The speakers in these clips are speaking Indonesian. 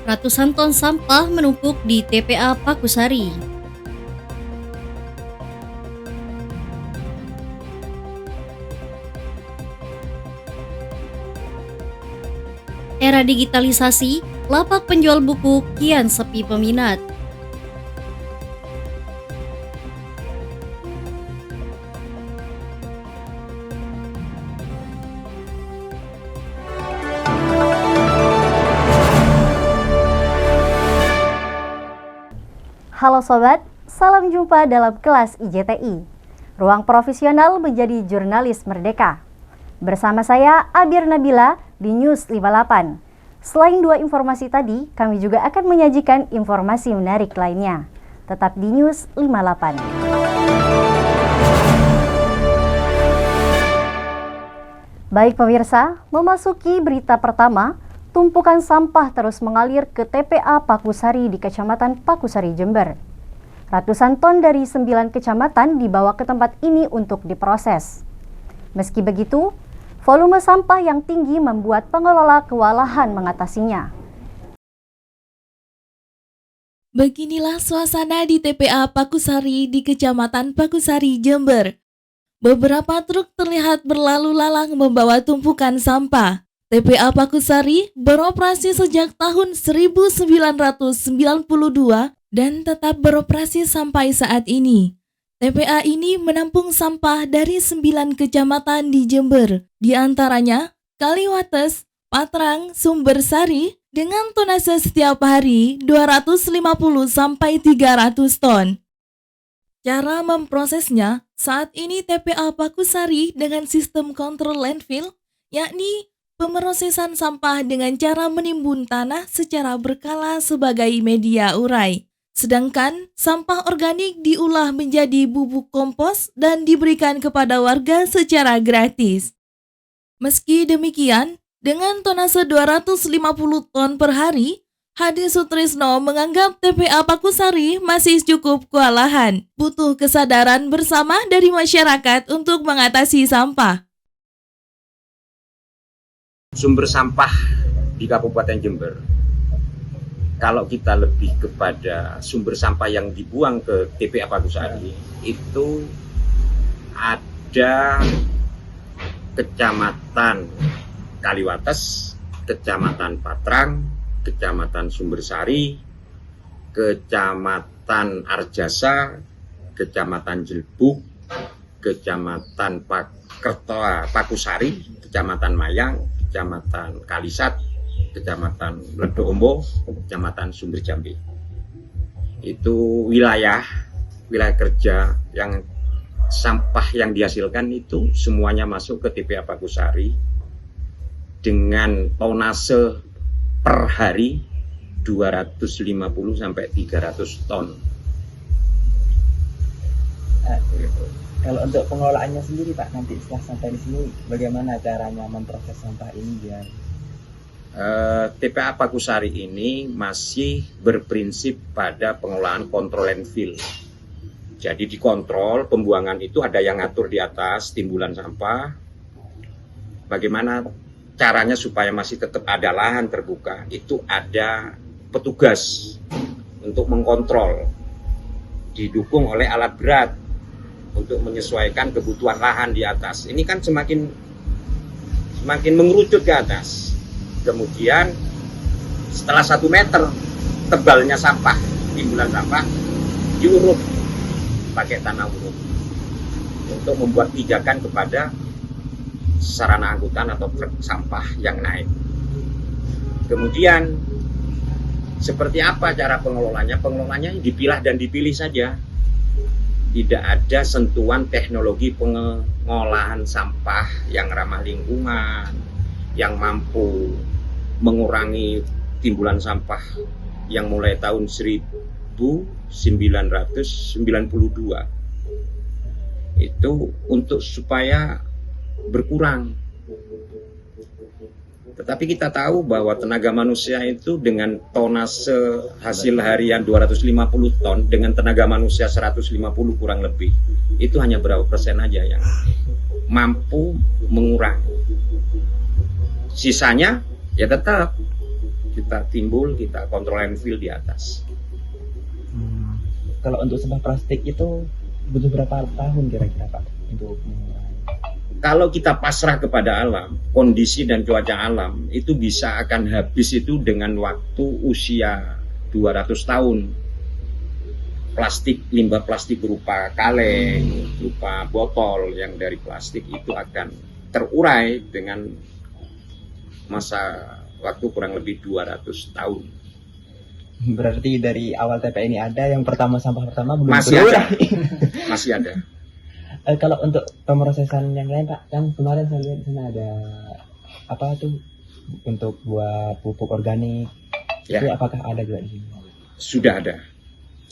Ratusan ton sampah menumpuk di TPA Pakusari. Era digitalisasi, lapak penjual buku kian sepi peminat. Halo Sobat, salam jumpa dalam kelas IJTI. Ruang profesional menjadi jurnalis merdeka. Bersama saya Abir Nabila di News 58. Selain dua informasi tadi, kami juga akan menyajikan informasi menarik lainnya. Tetap di News 58. Baik pemirsa, memasuki berita pertama, tumpukan sampah terus mengalir ke TPA Pakusari di Kecamatan Pakusari, Jember. Ratusan ton dari 9 kecamatan dibawa ke tempat ini untuk diproses. Meski begitu, volume sampah yang tinggi membuat pengelola kewalahan mengatasinya. Beginilah suasana di TPA Pakusari di Kecamatan Pakusari, Jember. Beberapa truk terlihat berlalu lalang membawa tumpukan sampah. TPA Pakusari beroperasi sejak tahun 1992 dan tetap beroperasi sampai saat ini. TPA ini menampung sampah dari 9 kecamatan di Jember, di antaranya Kaliwates, Patrang, Sumbersari, dengan tonase setiap hari 250 sampai 300 ton. Cara memprosesnya, saat ini TPA Pakusari dengan sistem kontrol landfill, yakni pemrosesan sampah dengan cara menimbun tanah secara berkala sebagai media urai. Sedangkan sampah organik diolah menjadi bubuk kompos dan diberikan kepada warga secara gratis. Meski demikian, dengan tonase 250 ton per hari, Hadi Sutrisno menganggap TPA Pakusari masih cukup kewalahan. Butuh kesadaran bersama dari masyarakat untuk mengatasi sampah. Sumber sampah di Kabupaten Jember, kalau kita lebih kepada sumber sampah yang dibuang ke TPA Pakusari, itu ada Kecamatan Kaliwates, Kecamatan Patrang, Kecamatan Sumbersari, Kecamatan Arjasa, Kecamatan Jelbuk, Kecamatan Pakusari, Kecamatan Mayang, Kecamatan Kalisat, Kecamatan Ledo-Ombo, Kecamatan Sumber Jambe. Itu wilayah kerja yang sampah yang dihasilkan itu semuanya masuk ke TPA Pakusari dengan tonase per hari 250 sampai 300 ton. Kalau untuk pengelolaannya sendiri Pak, nanti setelah sampai di sini bagaimana caranya memproses sampah ini biar TPA Pakusari ini masih berprinsip pada pengelolaan kontrol landfill. Jadi dikontrol pembuangan itu ada yang ngatur di atas timbulan sampah. Bagaimana caranya supaya masih tetap ada lahan terbuka, itu ada petugas untuk mengkontrol, didukung oleh alat berat untuk menyesuaikan kebutuhan lahan di atas. Ini kan semakin mengerucut ke atas. Kemudian setelah 1 meter tebalnya sampah, timbulan sampah diuruk pakai tanah uruk untuk membuat pijakan kepada sarana angkutan atau truk sampah yang naik. Kemudian seperti apa cara pengelolanya? Pengelolanya dipilah dan dipilih saja. Tidak ada sentuhan teknologi pengolahan sampah yang ramah lingkungan, yang mampu mengurangi timbulan sampah yang mulai tahun 1992 itu untuk supaya berkurang. Tetapi kita tahu bahwa tenaga manusia itu dengan tonase hasil harian 250 ton dengan tenaga manusia 150 kurang lebih, itu hanya berapa persen aja yang mampu mengurangi. Sisanya ya tetap kita timbul, kita kontrol landfill di atas. Kalau untuk sampah plastik itu butuh berapa tahun kira-kira Pak untuk mengurangi? Kalau kita pasrah kepada alam, kondisi dan cuaca alam itu bisa akan habis itu dengan waktu usia 200 tahun. Plastik, limbah plastik berupa kaleng, berupa botol yang dari plastik itu akan terurai dengan masa waktu kurang lebih 200 tahun. Berarti dari awal TPA ini ada yang sampah pertama belum Masih ada. terurai. Masih ada. Kalau untuk pemrosesan yang lain Pak, kan kemarin saya lihat di sana ada apa tuh untuk buat pupuk organik. Ya. Itu apakah ada juga di sini? Sudah ada.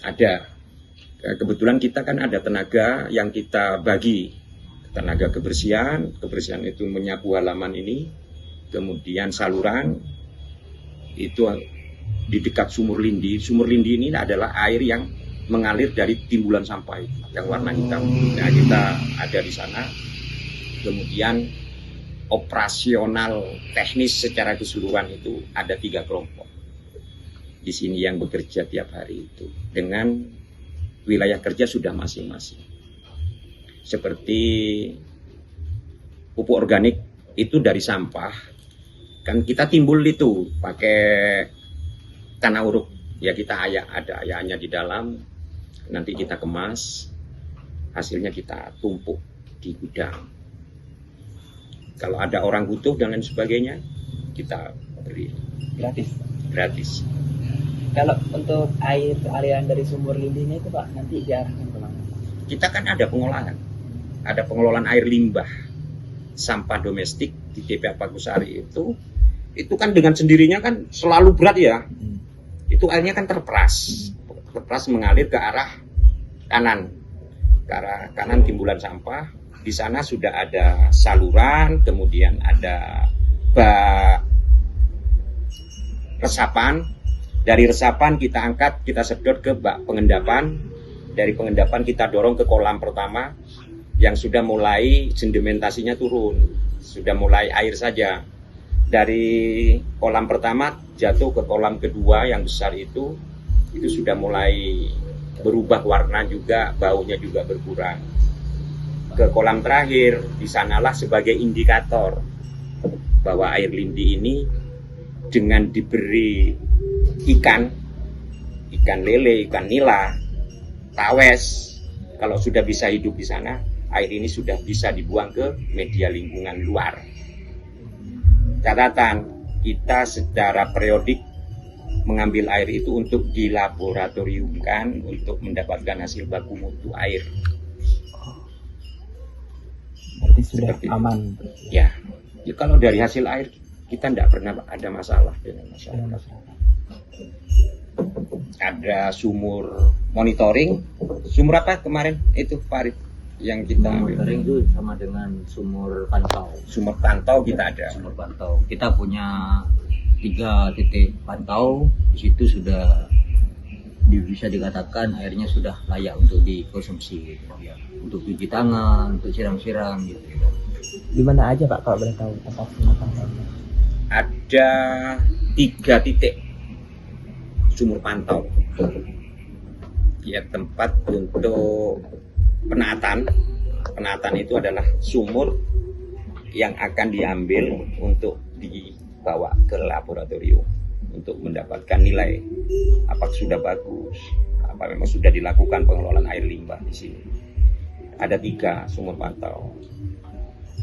Ada. Kebetulan kita kan ada tenaga yang kita bagi. Tenaga kebersihan itu menyapu halaman ini, kemudian saluran itu di dekat sumur lindi. Sumur lindi ini adalah air yang mengalir dari timbulan sampah itu, yang warna hitam. Nah, kita ada di sana. Kemudian operasional teknis secara keseluruhan itu ada 3 kelompok di sini yang bekerja tiap hari itu dengan wilayah kerja sudah masing-masing. Seperti pupuk organik itu dari sampah, kan kita timbul itu pakai tanah uruk, ya kita ayak, ada ayaknya di dalam, nanti kita kemas, hasilnya kita tumpuk di gudang. Kalau ada orang butuh dan lain sebagainya, kita beri gratis. Kalau untuk air aliran dari sumur lindinya itu Pak nanti diarahkan kemana? Kita kan ada pengolahan, ada pengelolaan air limbah sampah domestik di TPA Pagusari itu kan dengan sendirinya kan selalu berat ya. Itu airnya kan terperas mengalir ke arah kanan timbulan sampah. Di sana sudah ada saluran, kemudian ada bak resapan. Dari resapan kita angkat, kita sedot ke bak pengendapan. Dari pengendapan kita dorong ke kolam pertama yang sudah mulai sedimentasinya turun, sudah mulai air saja. Dari kolam pertama jatuh ke kolam kedua yang besar itu sudah mulai berubah warna juga, baunya juga berkurang. Ke kolam terakhir, di sanalah sebagai indikator bahwa air lindi ini dengan diberi ikan lele, ikan nila, tawes, kalau sudah bisa hidup di sana, air ini sudah bisa dibuang ke media lingkungan luar. Catatan, kita secara periodik mengambil air itu untuk dilaboratoriumkan untuk mendapatkan hasil baku mutu air. Berarti sudah aman. Ya, kalau dari hasil air kita tidak pernah ada masalah dengan masyarakat. Ada sumur monitoring. Sumur apa kemarin itu Farid yang kita monitoring itu sama dengan sumur pantau. Sumur pantau kita ada. Sumur pantau. Kita punya 3 titik pantau. Di situ sudah bisa dikatakan airnya sudah layak untuk dikonsumsi, gitu, ya. Untuk cuci tangan, untuk siram-siram gitu. Di mana aja Pak kalau boleh tahu tempat pantaunya? Ada 3 titik sumur pantau. Ya, tempat untuk penaatan. Penaatan itu adalah sumur yang akan diambil untuk dibawa ke laboratorium untuk mendapatkan nilai apakah sudah bagus, apa memang sudah dilakukan pengelolaan air limbah di sini. Ada 3 sumur pantau.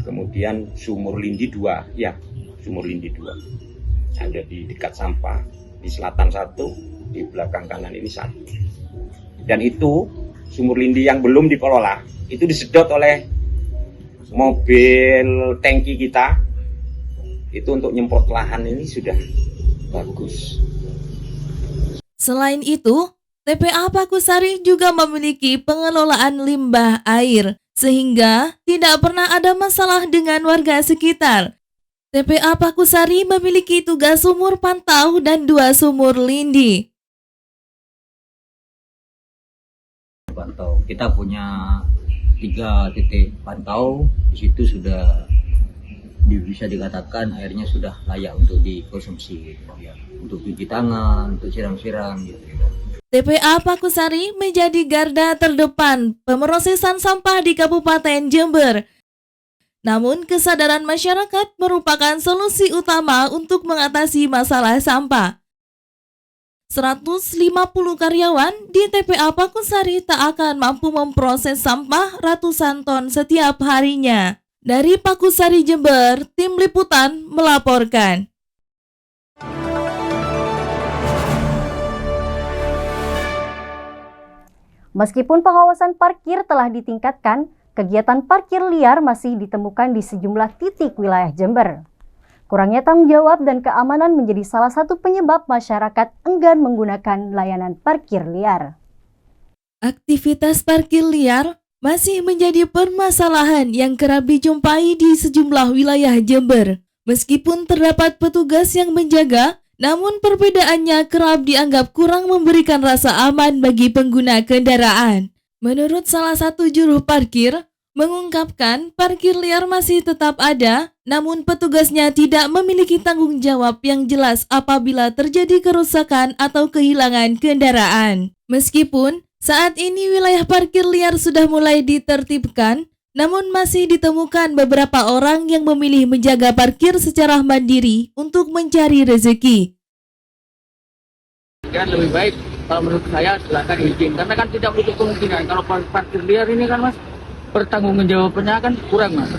Kemudian sumur lindi 2, ya, sumur lindi 2. Ada di dekat sampah, di selatan 1, di belakang kanan ini 1. Dan itu sumur lindi yang belum dikelola, itu disedot oleh mobil tangki kita. Itu untuk nyemprot lahan ini sudah bagus. Selain itu, TPA Pagusari juga memiliki pengelolaan limbah air, sehingga tidak pernah ada masalah dengan warga sekitar. TPA Pagusari memiliki tugas sumur pantau dan 2 sumur lindi. Pantau. Kita punya 3 titik pantau. Di situ sudah bisa dikatakan airnya sudah layak untuk dikonsumsi, ya, untuk cuci tangan, untuk siram-siram gitu. TPA Pakusari menjadi garda terdepan pemrosesan sampah di Kabupaten Jember. Namun kesadaran masyarakat merupakan solusi utama untuk mengatasi masalah sampah. 150 karyawan di TPA Pakusari tak akan mampu memproses sampah ratusan ton setiap harinya. Dari Pakusari Jember, tim liputan melaporkan. Meskipun pengawasan parkir telah ditingkatkan, kegiatan parkir liar masih ditemukan di sejumlah titik wilayah Jember. Kurangnya tanggung jawab dan keamanan menjadi salah satu penyebab masyarakat enggan menggunakan layanan parkir liar. Aktivitas parkir liar masih menjadi permasalahan yang kerap dijumpai di sejumlah wilayah Jember. Meskipun terdapat petugas yang menjaga, namun perbedaannya kerap dianggap kurang memberikan rasa aman bagi pengguna kendaraan. Menurut salah satu juru parkir, mengungkapkan parkir liar masih tetap ada, namun petugasnya tidak memiliki tanggung jawab yang jelas apabila terjadi kerusakan atau kehilangan kendaraan. Meskipun saat ini wilayah parkir liar sudah mulai ditertibkan, namun masih ditemukan beberapa orang yang memilih menjaga parkir secara mandiri untuk mencari rezeki. Kan lebih baik kalau menurut saya silakan izin, karena kan tidak butuh kemungkinan kalau parkir liar ini kan mas, pertanggungjawabannya kan kurang mas.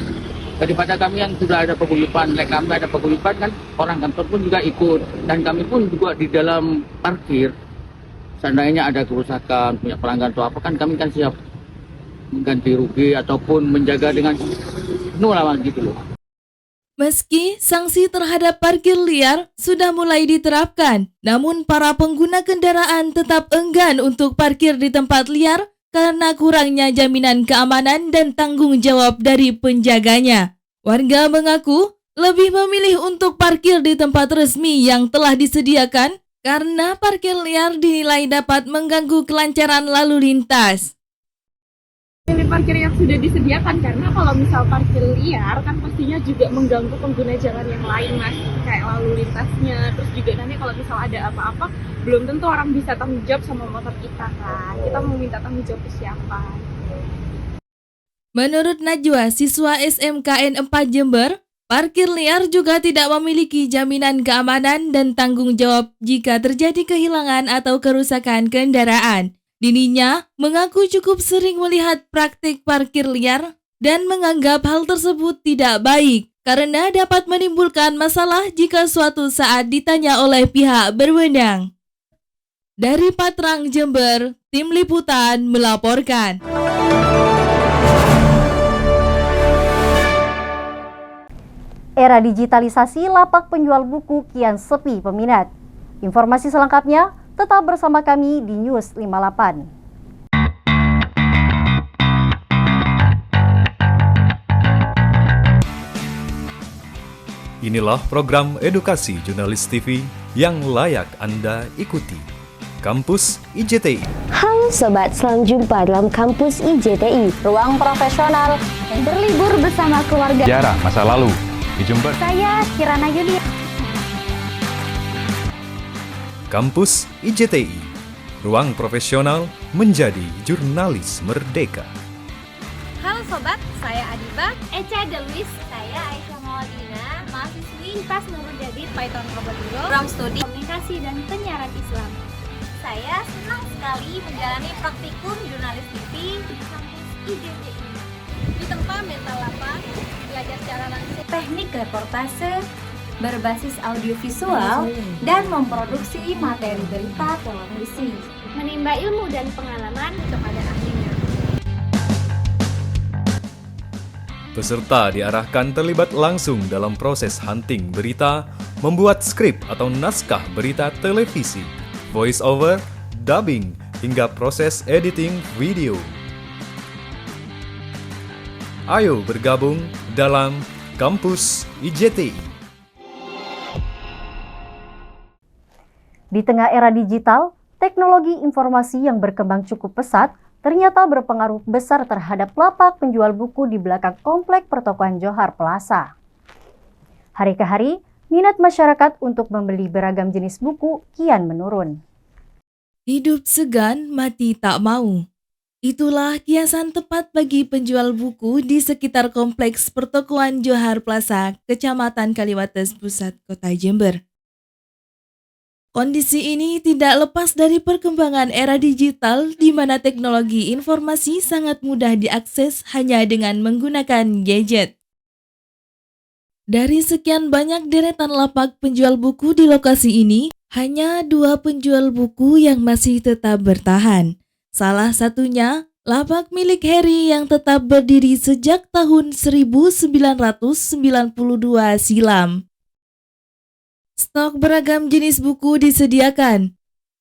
Daripada kami yang sudah ada paguyuban, kami ada paguyuban kan, orang kantor pun juga ikut, dan kami pun juga di dalam parkir. Seandainya ada kerusakan, punya pelanggan atau apa kan kami kan siap mengganti rugi ataupun menjaga dengan penuh lawan gitu loh. Meski sanksi terhadap parkir liar sudah mulai diterapkan, namun para pengguna kendaraan tetap enggan untuk parkir di tempat liar karena kurangnya jaminan keamanan dan tanggung jawab dari penjaganya. Warga mengaku lebih memilih untuk parkir di tempat resmi yang telah disediakan karena parkir liar dinilai dapat mengganggu kelancaran lalu lintas. Pilih parkir yang sudah disediakan, karena kalau misal parkir liar kan pastinya juga mengganggu pengguna jalan yang lain mas, kayak lalu lintasnya. Terus juga nanti kalau misal ada apa-apa belum tentu orang bisa tanggung jawab sama motor kita kan, kita mau minta tanggung jawab ke siapa. Menurut Najwa, siswa SMKN 4 Jember, parkir liar juga tidak memiliki jaminan keamanan dan tanggung jawab jika terjadi kehilangan atau kerusakan kendaraan. Dininya mengaku cukup sering melihat praktik parkir liar dan menganggap hal tersebut tidak baik karena dapat menimbulkan masalah jika suatu saat ditanya oleh pihak berwenang. Dari Patrang, Jember, tim liputan melaporkan. Era digitalisasi, lapak penjual buku kian sepi peminat. Informasi selengkapnya tetap bersama kami di News 58. Inilah program edukasi jurnalis TV yang layak Anda ikuti. Kampus IJTI. Halo Sobat, selamat jumpa dalam Kampus IJTI, ruang profesional yang berlibur bersama keluarga. Sejarah masa lalu di Jember. Saya Kirana Yudi. Kampus IJTI, ruang profesional menjadi jurnalis merdeka. Halo Sobat, saya Adiba, Eca Delis, saya Aisyah Mawadina, mahasiswi IPAS Nurul Jadid Python Robot Program Studi Komunikasi dan Penyiaran Islam. Saya senang sekali menjalani praktikum jurnalis TV di kampus IJTI. Di tempat mental lapang, belajar secara langsung teknik reportase, berbasis audiovisual, dan memproduksi materi berita televisi. Menimba ilmu dan pengalaman kepada ahlinya. Peserta diarahkan terlibat langsung dalam proses hunting berita, membuat skrip atau naskah berita televisi, voice over, dubbing, hingga proses editing video. Ayo bergabung dalam Kampus IJTI. Di tengah era digital, teknologi informasi yang berkembang cukup pesat ternyata berpengaruh besar terhadap lapak penjual buku di belakang komplek pertokoan Johar Plaza. Hari ke hari, minat masyarakat untuk membeli beragam jenis buku kian menurun. Hidup segan, mati tak mau. Itulah kiasan tepat bagi penjual buku di sekitar kompleks pertokoan Johar Plaza, Kecamatan Kaliwates Pusat, Kota Jember. Kondisi ini tidak lepas dari perkembangan era digital di mana teknologi informasi sangat mudah diakses hanya dengan menggunakan gadget. Dari sekian banyak deretan lapak penjual buku di lokasi ini, hanya 2 penjual buku yang masih tetap bertahan. Salah satunya, lapak milik Heri yang tetap berdiri sejak tahun 1992 silam. Stok beragam jenis buku disediakan,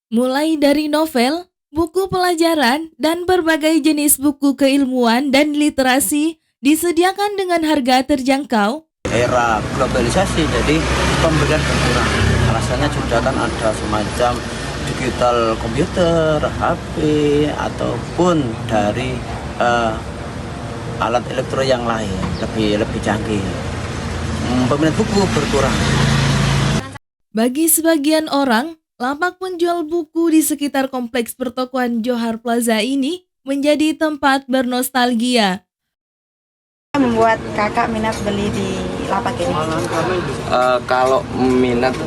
mulai dari novel, buku pelajaran, dan berbagai jenis buku keilmuan dan literasi disediakan dengan harga terjangkau. Era globalisasi, jadi pembelian berkurang. Alasannya juga kan ada semacam digital komputer, HP, ataupun dari alat elektronik yang lain lebih canggih. Peminat buku berkurang. Bagi sebagian orang, lapak penjual buku di sekitar kompleks pertokoan Johar Plaza ini menjadi tempat bernostalgia. Membuat kakak minat beli di lapak ini? Kalau minat,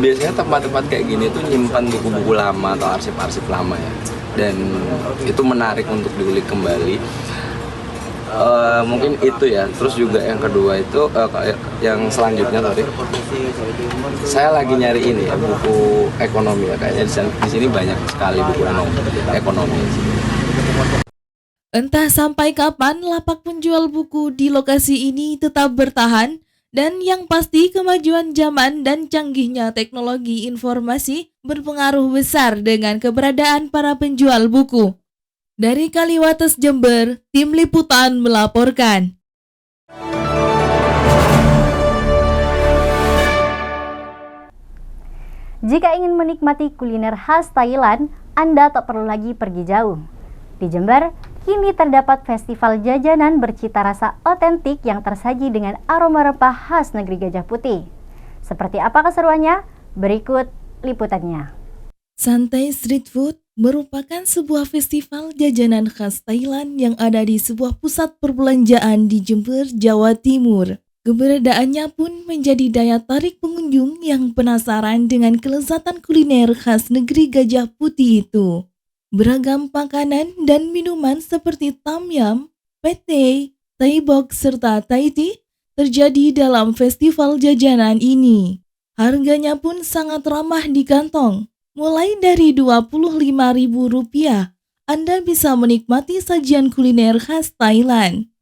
biasanya tempat-tempat kayak gini tuh nyimpan buku-buku lama atau arsip-arsip lama ya, dan itu menarik untuk diulik kembali. Mungkin itu ya. Terus juga yang kedua itu yang selanjutnya tadi, saya lagi nyari ini ya, buku ekonomi ya, kayaknya di sini banyak sekali buku ekonomi. Entah sampai kapan lapak penjual buku di lokasi ini tetap bertahan, dan yang pasti kemajuan zaman dan canggihnya teknologi informasi berpengaruh besar dengan keberadaan para penjual buku. Dari Kaliwates, Jember, Tim Liputan melaporkan. Jika ingin menikmati kuliner khas Thailand, Anda tak perlu lagi pergi jauh. Di Jember, kini terdapat festival jajanan bercita rasa otentik yang tersaji dengan aroma rempah khas negeri Gajah Putih. Seperti apa keseruannya? Berikut liputannya. Santai Street Food merupakan sebuah festival jajanan khas Thailand yang ada di sebuah pusat perbelanjaan di Jember, Jawa Timur. Keberadaannya pun menjadi daya tarik pengunjung yang penasaran dengan kelezatan kuliner khas negeri Gajah Putih itu. Beragam makanan dan minuman seperti Tom Yum, Pete, Thai Box, serta Thai Tea terjadi dalam festival jajanan ini. Harganya pun sangat ramah di kantong. Mulai dari Rp25.000, Anda bisa menikmati sajian kuliner khas Thailand.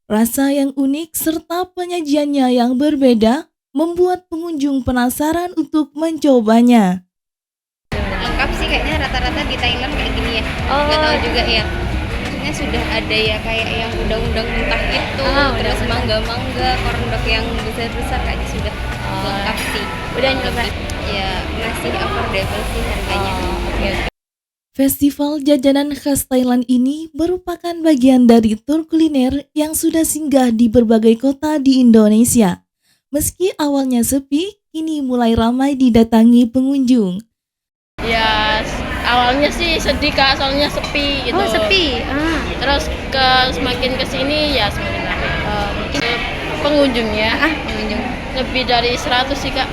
Rasa yang unik serta penyajiannya yang berbeda membuat pengunjung penasaran untuk mencobanya. Lengkap sih kayaknya rata-rata di Thailand kayak gini ya. Nggak tahu juga ya. Maksudnya sudah ada ya kayak yang udang-udang mentah itu, terus mangga-mangga, korndok yang besar-besar kayaknya sudah lengkap sih. Udah nyoba? Ya masih affordable sih harganya. Festival jajanan khas Thailand ini merupakan bagian dari tur kuliner yang sudah singgah di berbagai kota di Indonesia. Meski awalnya sepi, kini mulai ramai didatangi pengunjung. Ya awalnya sih sedih Kak, soalnya sepi gitu. Oh sepi? Terus semakin kesini ya semakin ramai. Mungkin pengunjungnya Pengunjung. lebih dari 100 sih Kak.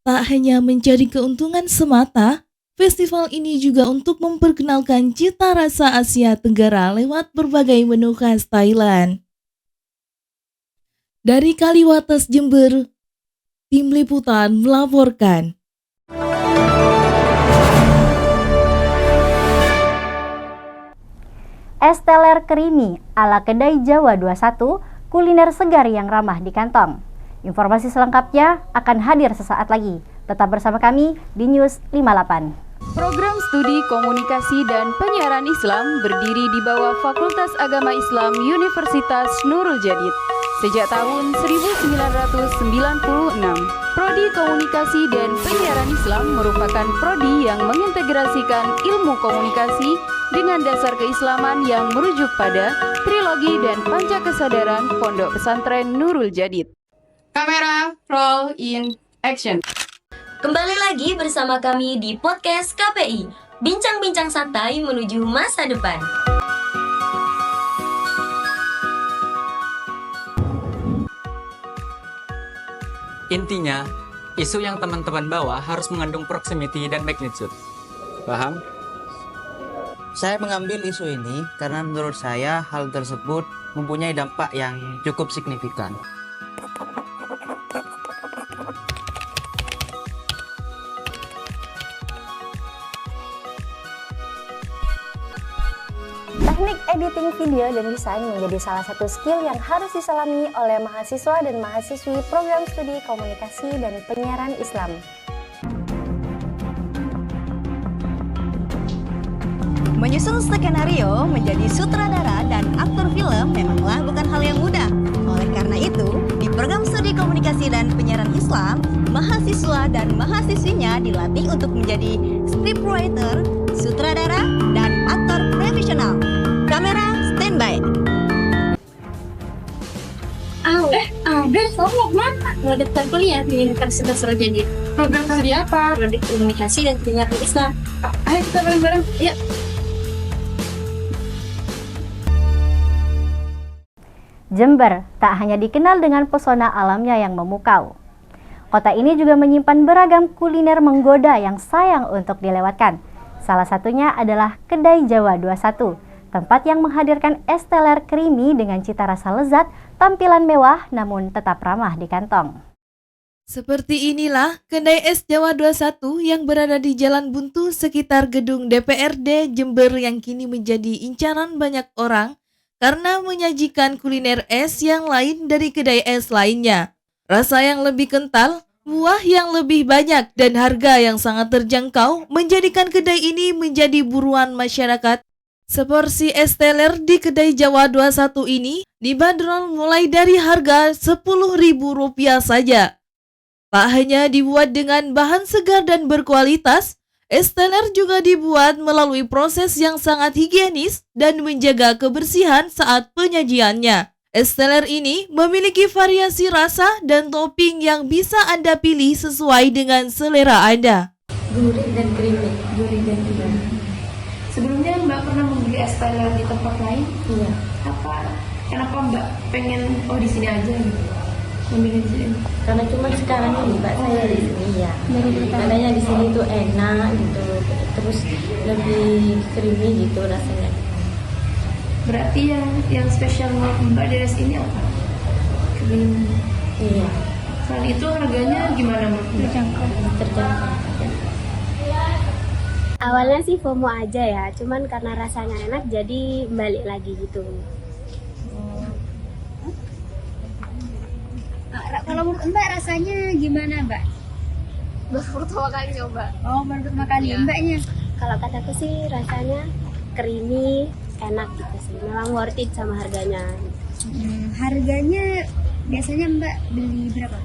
Tak hanya mencari keuntungan semata, festival ini juga untuk memperkenalkan cita rasa Asia Tenggara lewat berbagai menu khas Thailand. Dari Kaliwates, Jember, Tim Liputan melaporkan. Es teler creamy ala kedai Jawa 21, kuliner segar yang ramah di kantong. Informasi selengkapnya akan hadir sesaat lagi. Tetap bersama kami di News 58. Program Studi Komunikasi dan Penyiaran Islam berdiri di bawah Fakultas Agama Islam Universitas Nurul Jadid sejak tahun 1996. Prodi Komunikasi dan Penyiaran Islam merupakan prodi yang mengintegrasikan ilmu komunikasi dengan dasar keislaman yang merujuk pada trilogi dan panca kesadaran Pondok Pesantren Nurul Jadid. Kamera, roll in action. Kembali lagi bersama kami di podcast KPI, bincang-bincang santai menuju masa depan. Intinya, isu yang teman-teman bawa harus mengandung proximity dan magnitude. Paham? Saya mengambil isu ini karena menurut saya hal tersebut mempunyai dampak yang cukup signifikan. Teknik editing video dan desain menjadi salah satu skill yang harus diselami oleh mahasiswa dan mahasiswi program studi komunikasi dan penyiaran Islam. Menyusun skenario, menjadi sutradara dan aktor film memanglah bukan hal yang mudah. Oleh karena itu, di program studi komunikasi dan penyiaran Islam, mahasiswa dan mahasiswinya dilatih untuk menjadi scriptwriter, sutradara, dan aktor profesional. Kamera standby. Ada mau kemana? Mau daftar kuliah di Universitas Nurul Jadid. Program studi apa? Prodi Komunikasi dan Penyiaran Islam. Ayo kita bareng-bareng. Yuk. Jember tak hanya dikenal dengan pesona alamnya yang memukau. Kota ini juga menyimpan beragam kuliner menggoda yang sayang untuk dilewatkan. Salah satunya adalah Kedai Jawa 21, tempat yang menghadirkan es teler creamy dengan cita rasa lezat, tampilan mewah namun tetap ramah di kantong. Seperti inilah Kedai Es Jawa 21 yang berada di Jalan Buntu sekitar gedung DPRD Jember yang kini menjadi incaran banyak orang karena menyajikan kuliner es yang lain dari kedai es lainnya. Rasa yang lebih kental, buah yang lebih banyak, dan harga yang sangat terjangkau menjadikan kedai ini menjadi buruan masyarakat. Seporsi es teler di Kedai Jawa 21 ini dibanderol mulai dari harga Rp10.000 saja. Tak hanya dibuat dengan bahan segar dan berkualitas, es teler juga dibuat melalui proses yang sangat higienis dan menjaga kebersihan saat penyajiannya. Es teler ini memiliki variasi rasa dan topping yang bisa Anda pilih sesuai dengan selera Anda. Gurih dan creamy. Sebelumnya Mbak pernah membeli es teler di tempat lain? Iya. Kenapa Mbak pengen di sini aja gitu? Memilih di sini. Karena cuma sekarang ini Mbak saya di sini ya. Katanya di sini tuh enak gitu. Terus lebih creamy gitu rasanya. Berarti yang spesial Mbak dari sini apa? Creamy. Iya. Selain itu harganya gimana Mbak? Terjangkau. Awalnya sih FOMO aja ya, cuman karena rasanya enak jadi balik lagi gitu. Kalau menurut Mbak rasanya gimana Mbak? Baru pertama kali nyoba. Oh, baru pertama kali Iya. Mbaknya? Kalau kataku sih rasanya creamy, enak gitu sih. Memang worth it sama harganya. Harganya biasanya Mbak beli berapa?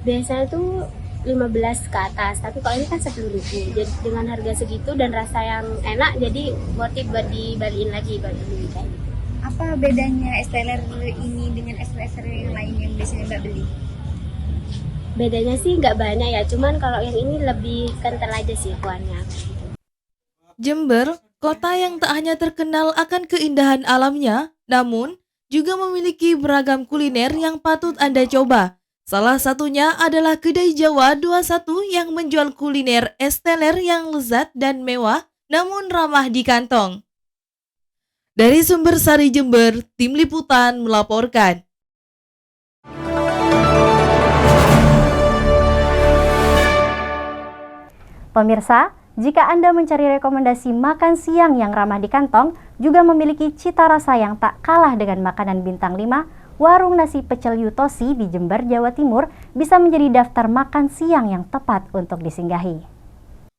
Biasanya tuh 15 ke atas, tapi kalau ini kan 10.000. Jadi dengan harga segitu dan rasa yang enak, jadi worth it buat dibalikin lagi buat beli kayak gitu. Apa bedanya es teler ini dengan es teler yang lain yang biasanya Mbak beli? Bedanya sih nggak banyak ya, cuman kalau yang ini lebih kental aja sih kuahnya. Jember, kota yang tak hanya terkenal akan keindahan alamnya, namun juga memiliki beragam kuliner yang patut Anda coba. Salah satunya adalah Kedai Jawa 21 yang menjual kuliner es teler yang lezat dan mewah namun ramah di kantong. Dari Sumbersari Jember, Tim Liputan melaporkan. Pemirsa, jika Anda mencari rekomendasi makan siang yang ramah di kantong, juga memiliki cita rasa yang tak kalah dengan makanan bintang 5, Warung Nasi Pecel Yutosi di Jember, Jawa Timur bisa menjadi daftar makan siang yang tepat untuk disinggahi.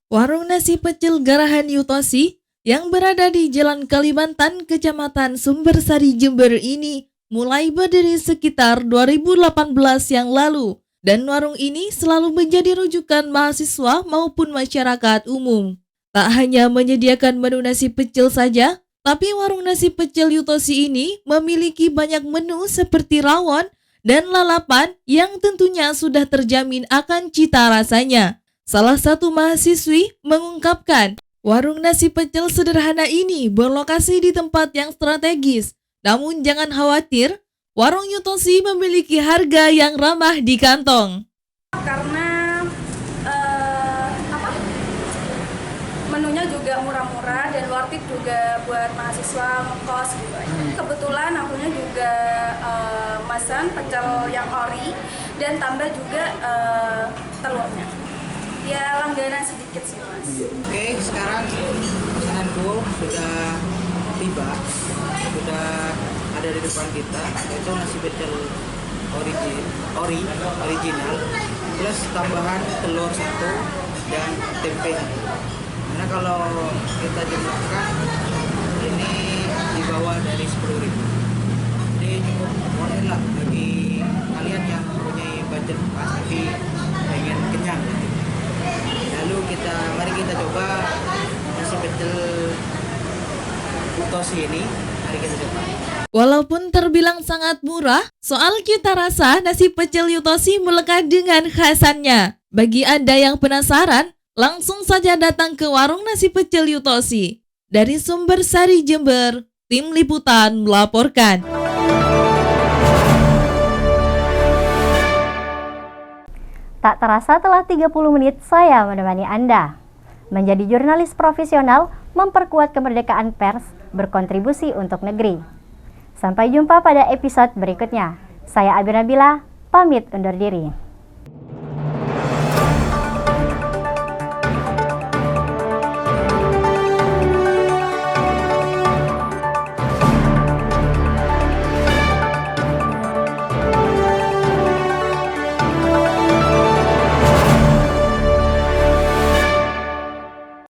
Warung Nasi Pecel Garahan Yutosi yang berada di Jalan Kalimantan, Kecamatan Sumbersari, Jember ini mulai berdiri sekitar 2018 yang lalu. Dan warung ini selalu menjadi rujukan mahasiswa maupun masyarakat umum. Tak hanya menyediakan menu nasi pecel saja, tapi warung nasi pecel Yutosi ini memiliki banyak menu seperti rawon dan lalapan yang tentunya sudah terjamin akan cita rasanya. Salah satu mahasiswi mengungkapkan, warung nasi pecel sederhana ini berlokasi di tempat yang strategis. Namun jangan khawatir, warung Yutosi memiliki harga yang ramah di kantong. Karena menunya juga murah-murah dan worth it juga buat mahasiswa ngekos gitu aja. Kebetulan akunya juga pesan pecel yang ori dan tambah juga telurnya. Ya langganan sedikit sih mas. Oke, sekarang pesananku sudah tiba, sudah ada di depan kita, yaitu nasi pecel original plus tambahan telur 1 dan tempe. Karena kalau kita jumlahkan ini di bawah dari 10.000. Jadi cukup worth it lah bagi kalian yang mempunyai budget pas tapi pengen kenyang gitu. Lalu mari kita coba nasi pecel Yutosi ini, mari kita coba. Walaupun terbilang sangat murah, soal cita rasa nasi pecel Yutosi melekat dengan khasannya. Bagi Anda yang penasaran, langsung saja datang ke warung nasi pecel Yutosi. Dari Sumbersari, Jember, tim liputan melaporkan. Tak terasa telah 30 menit saya menemani Anda. Menjadi jurnalis profesional, memperkuat kemerdekaan pers, berkontribusi untuk negeri. Sampai jumpa pada episode berikutnya. Saya Abi Nabila, pamit undur diri.